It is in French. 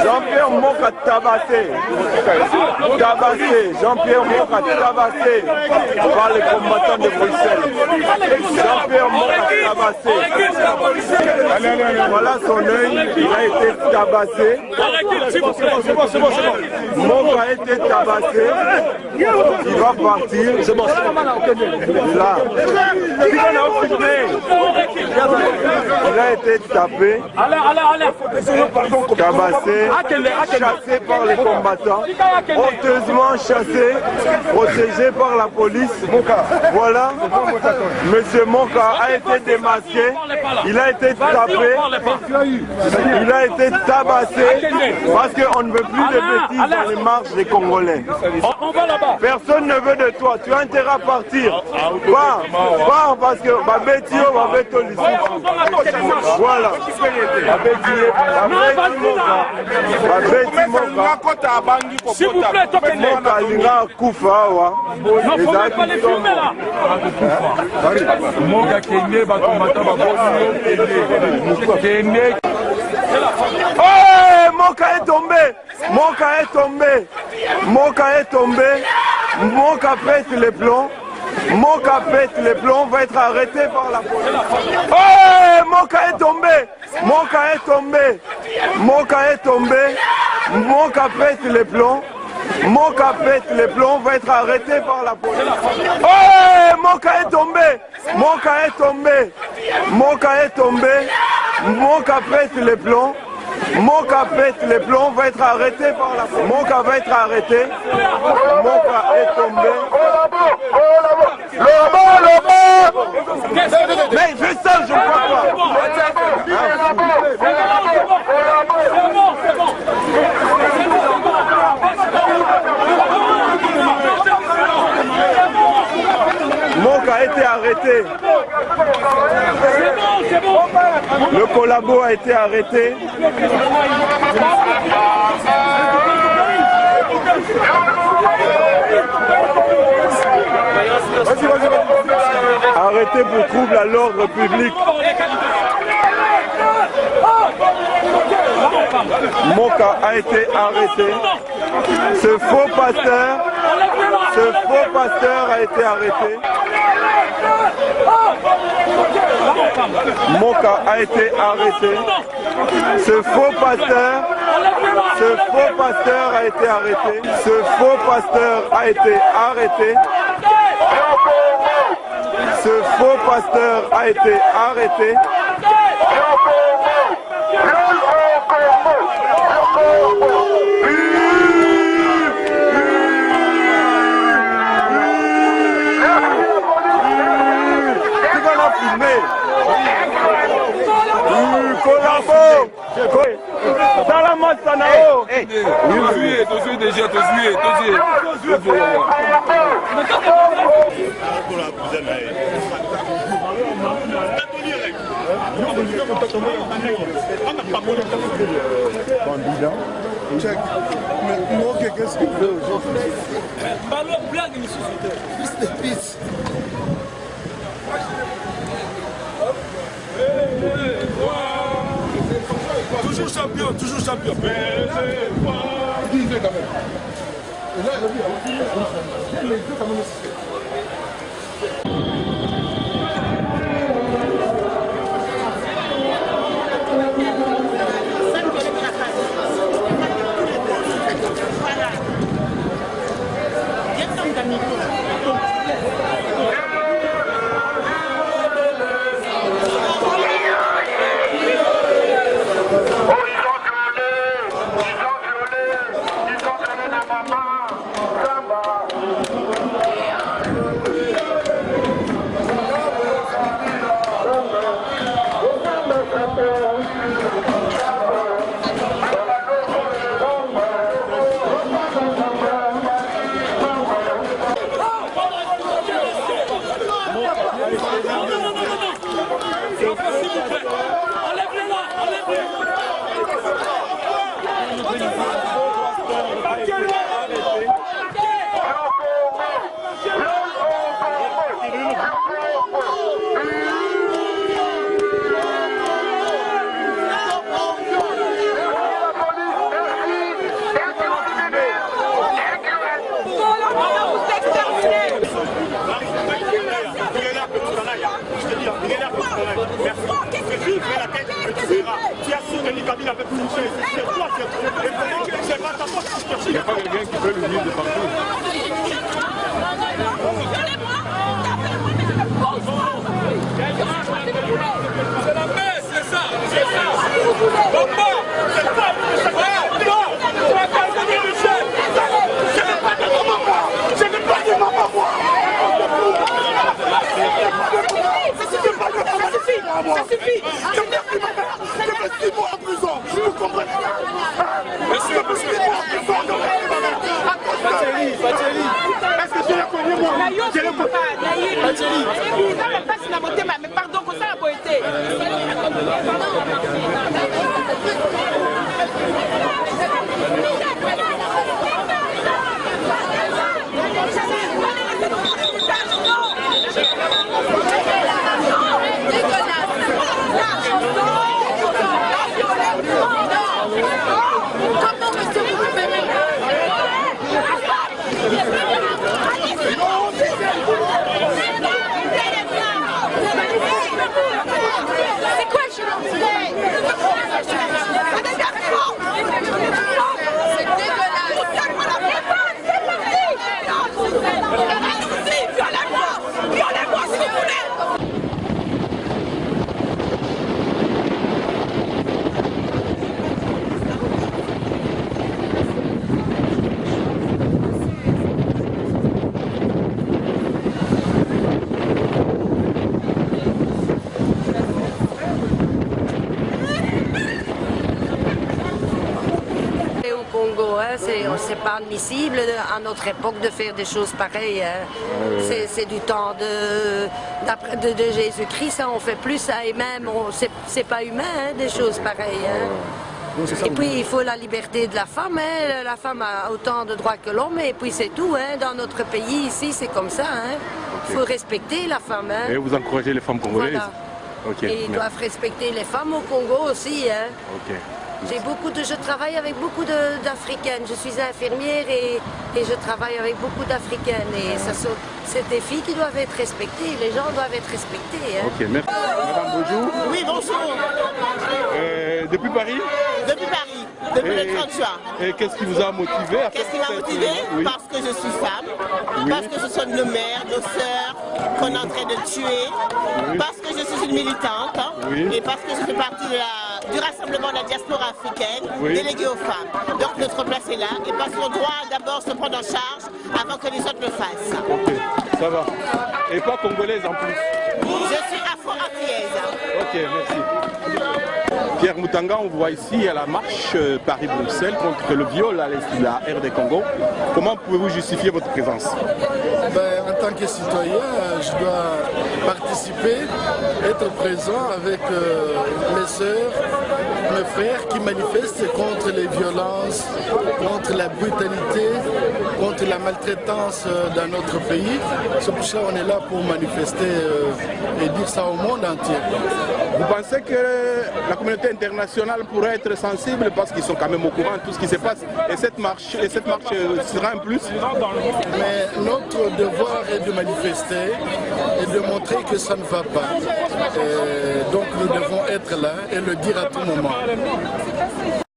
Jean-Pierre Moka tabassé. Jean-Pierre Moka tabassé par les combattants de Bruxelles. Jean-Pierre Moka tabassé. Voilà son œil, il a été tabassé. Moka a été tabassé. Il va partir. C'est bon. Là. Il a été tapé. Tabassé, chassé par les combattants, honteusement chassé, protégé par la police. Voilà, Monsieur Moka a été démasqué, il a été tapé, il a été tabassé parce qu'on ne veut plus de bêtises dans les marches des Congolais. Personne ne veut de toi, tu as intérêt à partir. Pars parce que Babetio va mettre ici. Voilà. S'il vous plaît, Moka est tombé. Moka est tombé. Moka est tombé. Moka pète les plombs. Moka pète les plombs, va être arrêté par la police. Oh, Moka est tombé. Moka est tombé. Moka est tombé. Moka pète les plombs. Moka pète les plombs, va être arrêté par la police. Oh, Moka est tombé. Moka est tombé. Moka est tombé. Moka pète les plombs. Moka pète les plombs, va être arrêté par la police. Moka va être arrêté. Moka est tombé. Mais je sais, je crois pas. Moka a été arrêté. Le collabo a été arrêté. Arrêté pour trouble à l'ordre public. Moka a été arrêté. Ce faux pasteur a été arrêté. Moka a été arrêté. Ce faux pasteur a été arrêté. Ce faux pasteur a été arrêté. Ce faux pasteur a été arrêté. Qu'est-ce qu'il veut aujourd'hui? Toujours champion, toujours champion. tu as soutenu Kabila avec touché. C'est toi qui c'est pas ta faute. Il n'y a pas quelqu'un qui peut le vivre de partout. C'est la paix, c'est ça, c'est ça. Papa, c'est ça. Non, tu vas pas devenir Michel. Je n'ai pas de maman, moi. Je n'ai pas de maman, moi. Ça suffit. Je n'ai plus ma mère. Je fais 6 mois en prison. Vous comprenez? Monsieur. Bacheli. Est-ce que je l'ai connu, moi? Je l'ai connu. Bacheli. Mais pardon, comme ça la beauté. C'est quoi je violez-moi si vous voulez. Au Congo, hein, c'est pas admissible à notre époque de faire des choses pareilles. Hein. C'est du temps de Jésus-Christ, hein, on fait plus ça et même c'est pas humain hein, des choses pareilles. Hein. Et puis il faut la liberté de la femme, hein. La femme a autant de droits que l'homme et puis c'est tout. Hein. Dans notre pays ici c'est comme ça. Hein. Il faut respecter la femme. Hein. Et vous encouragez les femmes congolaises? Voilà. Okay, et ils doivent respecter les femmes au Congo aussi. Hein. Okay. Je travaille avec beaucoup d'Africaines. Je suis infirmière et je travaille avec beaucoup d'Africaines. Et c'est des filles qui doivent être respectées. Les gens doivent être respectés. Hein. Ok, merci. Madame, bonjour. Oui, bonjour. Depuis Paris? Depuis Paris, depuis le 30 juin. Et qu'est-ce qui vous a motivé à faire? Qu'est-ce qui m'a motivé? Oui. Parce que je suis femme, parce que ce sont nos mères, nos sœurs qu'on est en train de tuer, parce que je suis une militante et parce que je fais partie du rassemblement de la diaspora africaine déléguée aux femmes. Donc notre place est là et parce qu'on doit d'abord se prendre en charge avant que les autres le fassent. Ok, ça va. Et pas congolaise en plus? Je suis afro-antillaise. Ok, merci. Pierre Moutanga, on voit ici à la marche Paris-Bruxelles contre le viol à la RD Congo. Comment pouvez-vous justifier votre présence? En tant que citoyen, je dois participer, être présent avec mes sœurs, mes frères qui manifestent contre les violences, contre la brutalité, contre la maltraitance dans notre pays. C'est pour ça qu'on est là pour manifester et dire ça au monde entier. Vous pensez que la communauté internationale pourrait être sensible parce qu'ils sont quand même au courant de tout ce qui se passe et cette marche sera un plus? Mais notre devoir est de manifester et de montrer que ça ne va pas. Donc nous devons être là et le dire à tout moment.